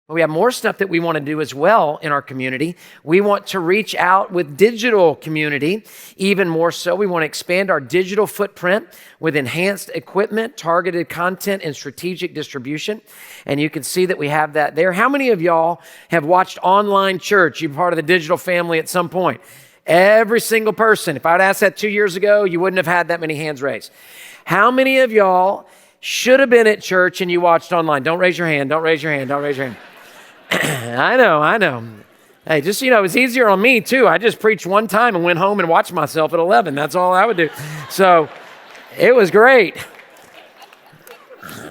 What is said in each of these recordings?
But we have more stuff that we want to do as well in our community. We want to reach out with digital community, even more so. We want to expand our digital footprint with enhanced equipment, targeted content, and strategic distribution. And you can see that we have that there. How many of y'all have watched online church? You're part of the digital family at some point. Every single person. If I'd asked that 2 years ago, you wouldn't have had that many hands raised. How many of y'all should have been at church and you watched online? Don't raise your hand. Don't raise your hand. Don't raise your hand. I know. Hey, just, it's easier on me too. I just preached one time and went home and watched myself at 11. That's all I would do. So it was great.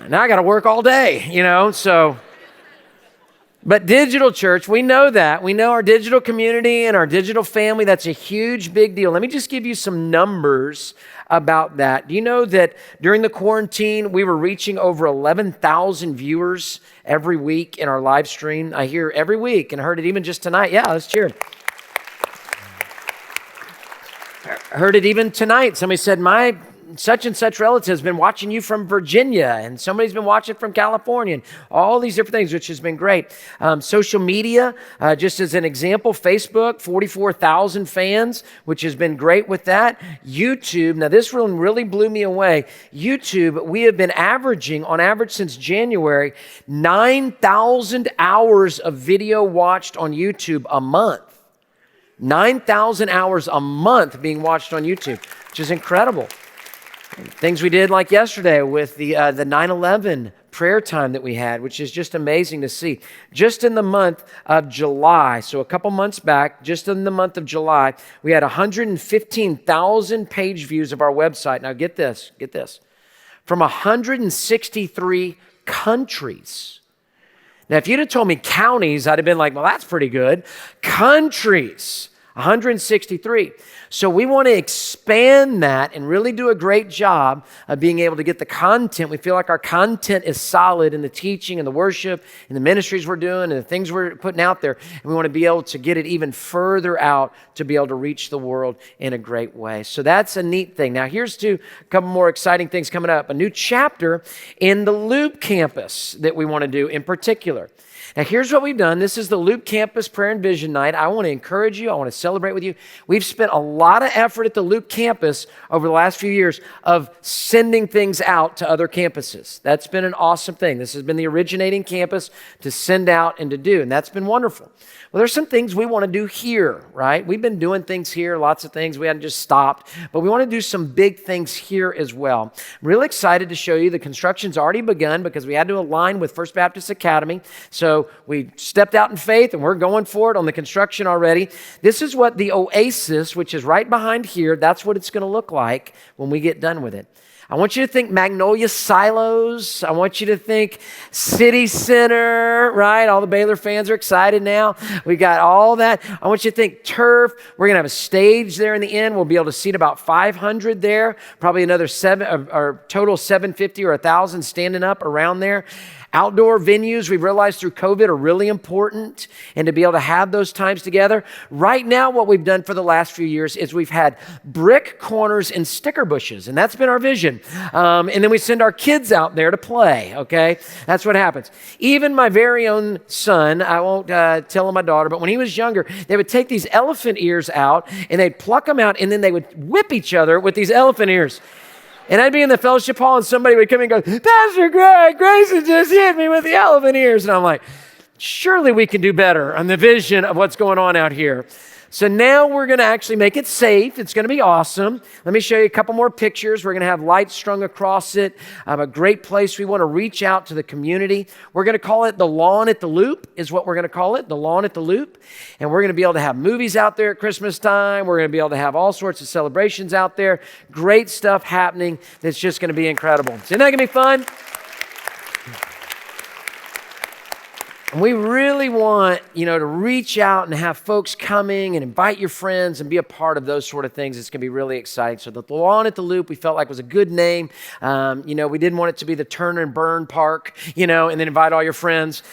Now I got to work all day, so. But digital church, we know that. We know our digital community and our digital family. That's a huge, big deal. Let me just give you some numbers about that. Do you know that during the quarantine, we were reaching over 11,000 viewers every week in our live stream? I hear every week and heard it even just tonight. Yeah, let's cheer. Heard it even tonight. Somebody said, my such and such relative has been watching you from Virginia, and somebody's been watching from California, and all these different things, which has been great. Social media, just as an example, Facebook, 44,000 fans, which has been great with that. YouTube, now this one really blew me away. YouTube, we have been averaging, on average since January, 9,000 hours of video watched on YouTube a month. 9,000 hours a month being watched on YouTube, which is incredible. Things we did like yesterday with the 9/11 prayer time that we had, which is just amazing to see. Just in the month of July, so a couple months back, just in the month of July, we had 115,000 page views of our website. Now get this, from 163 countries. Now, if you'd have told me counties, I'd have been like, well, that's pretty good. Countries, 163. So we want to expand that and really do a great job of being able to get the content. We feel like our content is solid in the teaching and the worship and the ministries we're doing and the things we're putting out there. And we want to be able to get it even further out to be able to reach the world in a great way. So that's a neat thing. Now, here's a couple more exciting things coming up. A new chapter in the Loop campus that we want to do in particular. Now, here's what we've done. This is the Loop Campus Prayer and Vision Night. I want to encourage you. I want to celebrate with you. We've spent a lot of effort at the Loop Campus over the last few years of sending things out to other campuses. That's been an awesome thing. This has been the originating campus to send out and to do, and that's been wonderful. Well, there's some things we want to do here, right? We've been doing things here, lots of things. We hadn't just stopped, but we want to do some big things here as well. I'm really excited to show you the construction's already begun because we had to align with First Baptist Academy. So we stepped out in faith and we're going for it on the construction already. This is what the Oasis, which is right behind here, that's what it's going to look like when we get done with it. I want you to think Magnolia Silos. I want you to think City Center, right? All the Baylor fans are excited now. We got all that. I want you to think turf. We're going to have a stage there in the end. We'll be able to seat about 500 there, probably another total 750 or 1,000 standing up around there. Outdoor venues, we've realized through COVID, are really important, and to be able to have those times together. Right now, what we've done for the last few years is we've had brick corners and sticker bushes, and that's been our vision. And then we send our kids out there to play, okay? That's what happens. Even my very own son, I won't tell him my daughter, but when he was younger, they would take these elephant ears out, and they'd pluck them out, and then they would whip each other with these elephant ears. And I'd be in the fellowship hall and somebody would come in and go, Pastor Gregg, Grayson just hit me with the elephant ears. And I'm like, surely we can do better on the vision of what's going on out here. So now we're going to actually make it safe. It's going to be awesome. Let me show you a couple more pictures. We're going to have lights strung across it. A great place. We want to reach out to the community. We're going to call it the Lawn at the Loop is what we're going to call it, the Lawn at the Loop. And we're going to be able to have movies out there at Christmas time. We're going to be able to have all sorts of celebrations out there. Great stuff happening that's just going to be incredible. Isn't that going to be fun? And we really want, to reach out and have folks coming and invite your friends and be a part of those sort of things. It's going to be really exciting. So the Lawn at the Loop, we felt like was a good name. We didn't want it to be the Turn and Burn Park, and then invite all your friends.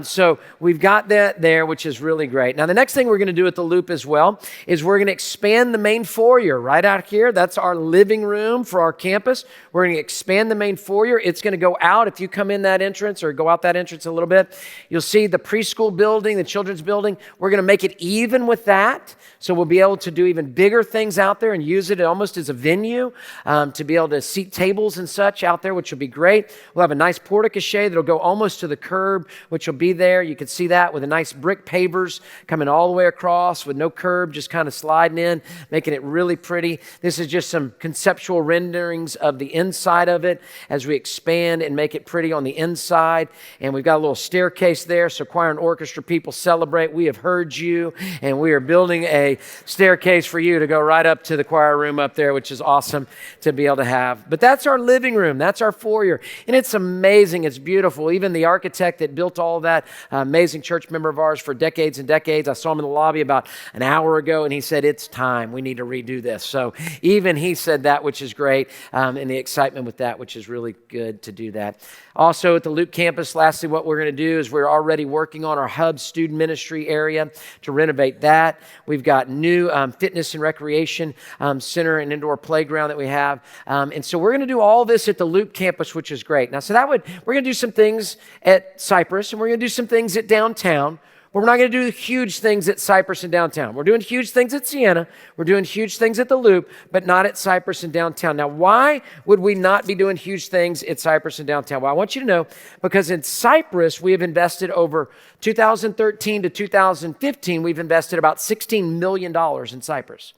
So we've got that there, which is really great. Now, the next thing we're going to do at the Loop as well is we're going to expand the main foyer right out here. That's our living room for our campus. We're going to expand the main foyer. It's going to go out. If you come in that entrance or go out that entrance a little bit, you'll see the preschool building, the children's building. We're going to make it even with that. So we'll be able to do even bigger things out there and use it almost as a venue to be able to seat tables and such out there, which will be great. We'll have a nice porte-cochere that'll go almost to the curb, which will be there. You can see that with a nice brick pavers coming all the way across with no curb, just kind of sliding in, making it really pretty. This is just some conceptual renderings of the inside of it as we expand and make it pretty on the inside. And we've got a little staircase there, so choir and orchestra people celebrate. We have heard you, and we are building a staircase for you to go right up to the choir room up there, which is awesome to be able to have. But that's our living room. That's our foyer. And it's amazing. It's beautiful. Even the architect that built all of that, amazing church member of ours for decades and decades, I saw him in the lobby about an hour ago, and he said, it's time. We need to redo this. So even he said that, which is great, and the excitement with that, which is really good to do that. Also at the Loop campus, lastly, what we're going to do is we're already working on our hub student ministry area to renovate that. We've got new fitness and recreation center and indoor playground that we have. And so we're going to do all this at the Loop campus, which is great. Now, we're going to do some things at Cypress, and we're going to do some things at downtown. But we're not going to do huge things at Cypress and Downtown. We're doing huge things at Sienna. We're doing huge things at the Loop, but not at Cypress and Downtown. Now, why would we not be doing huge things at Cypress and Downtown? Well, I want you to know, because in Cypress, we have invested over 2013 to 2015, we've invested about $16 million in Cypress.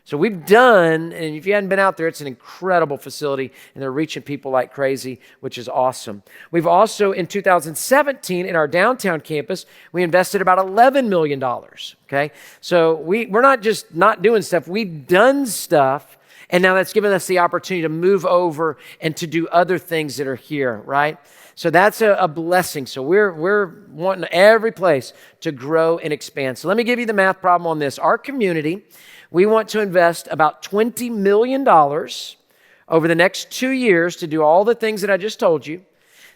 So we've done, and if you hadn't been out there, it's an incredible facility, and they're reaching people like crazy, which is awesome. We've also, in 2017, in our downtown campus, we invested about $11 million, okay? So we're not just not doing stuff, we've done stuff, and now that's given us the opportunity to move over and to do other things that are here, right? So that's a blessing. So we're wanting every place to grow and expand. So let me give you the math problem on this. Our community, we want to invest about $20 million over the next 2 years to do all the things that I just told you.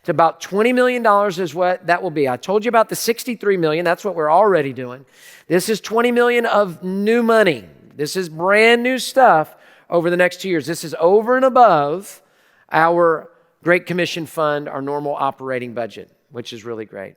It's about $20 million is what that will be. I told you about the $63 million. That's what we're already doing. This is $20 million of new money. This is brand new stuff over the next 2 years. This is over and above our Great Commission Fund, our normal operating budget, which is really great.